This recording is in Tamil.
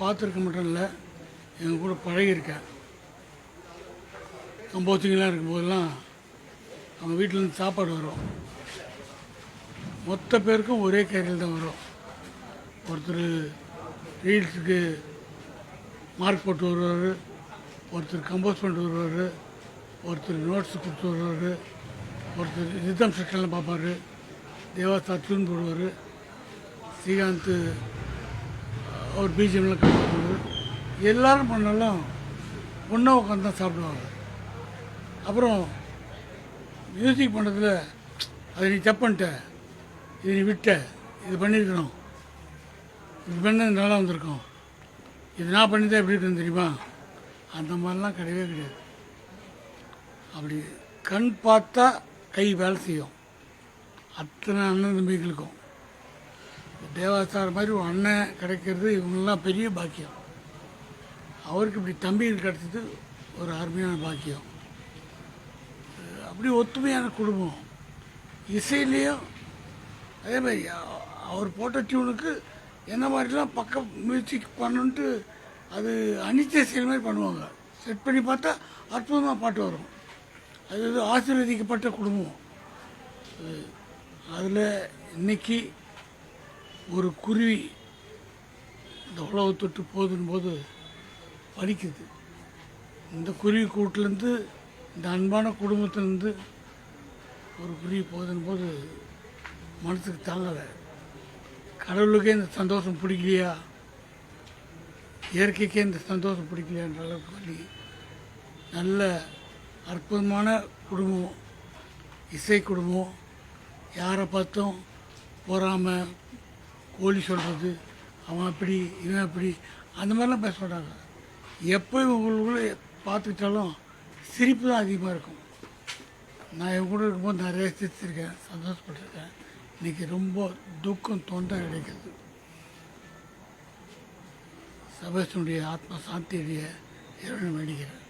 பார்த்துருக்க மட்டும் இல்லை, எங்கள் கூட பழகியிருக்கேன். கம்போசிங்கெலாம் இருக்கும்போதெல்லாம் அவங்க வீட்டிலேருந்து சாப்பாடு வரும். மொத்த பேருக்கும் ஒரே கேரியல் தான் வரும். ஒருத்தர் ரீல்ஸுக்கு மார்க் போட்டு வருவார், ஒருத்தர் கம்போஸ் பண்ணிட்டு வருவார், ஒருத்தர் நோட்ஸ் கொடுத்து வருவார், ஒருத்தர் ரிதம் செக்ஷன்லாம் பார்ப்பார், தேவாஸ்தா டியூன் போடுவார், ஸ்ரீகாந்த் அவர் பிஜிஎம்லாம் கற்றுக்குவார். எல்லோரும் பண்ணாலும் ஒன்றா உட்காந்து தான் சாப்பிடுவாங்க. அப்புறம் மியூசிக் பண்ணுறதுல அதை நீ தப்பு பண்ணிட்ட, இது நீ விட்ட, இது பண்ணியிருக்கிறோம், இது பண்ணது நல்லா வந்திருக்கோம், இது நான் பண்ணி தான் எப்படி இருக்குன்னு தெரியுமா, அந்த மாதிரிலாம் கிடையவே கிடையாது. அப்படி கண் பார்த்தா கை வேலை செய்யும். அத்தனை அண்ணன் தம்பிகளுக்கும் தேவாசார மாதிரி ஒரு அண்ணன் கிடைக்கிறது இவங்கெல்லாம் பெரிய பாக்கியம். அவருக்கு இப்படி தம்பிகள் கிடைச்சது ஒரு அருமையான பாக்கியம். அப்படி ஒத்துமையான குடும்பம். இசையிலையும் அதே மாதிரி அவர் போட்ட டியூனுக்கு என்ன மாதிரிலாம் பக்கம் மியூசிக் பண்ணணுன்ட்டு அது அனிச்சை செயல் மாதிரி பண்ணுவாங்க. செட் பண்ணி பார்த்தா அற்புதமாக பாட்டு வரும். அது ஆசீர்வதிக்கப்பட்ட குடும்பம். அதில் இன்னைக்கு ஒரு குருவி இந்த உலக தொட்டு போதும் போது வலிக்குது. இந்த குருவி கூட்டிலேருந்து, இந்த அன்பான குடும்பத்திலேருந்து ஒரு குருவி போதும் போது மனசுக்கு தாங்கலை. கடவுளுக்கே இந்த சந்தோஷம் பிடிக்கலையா, இயற்கைக்கே இந்த சந்தோஷம் பிடிக்கலையான்ற அளவுக்கு வலி. நல்ல அற்புதமான குடும்பம், இசை குடும்பம். யாரை பார்த்தும் பொறாமல் கோழி சொல்கிறது, அவன் அப்படி இவன் அப்படி அந்த மாதிரிலாம் பேச மாட்டாங்க. எப்போ இவங்களுக்குள்ளே பார்த்துக்கிட்டாலும் சிரிப்பு தான் அதிகமாக இருக்கும். நான் இவங்க கூட இருக்கும்போது நிறைய சிரிச்சிருக்கேன், சந்தோஷப்பட்டிருக்கேன். இன்றைக்கி ரொம்ப துக்கம் தொண்டை கிடைக்கிறது. சபேஷனுடைய ஆத்மா சாந்தியுடைய இறைவனை வேண்டிக்கிறேன்.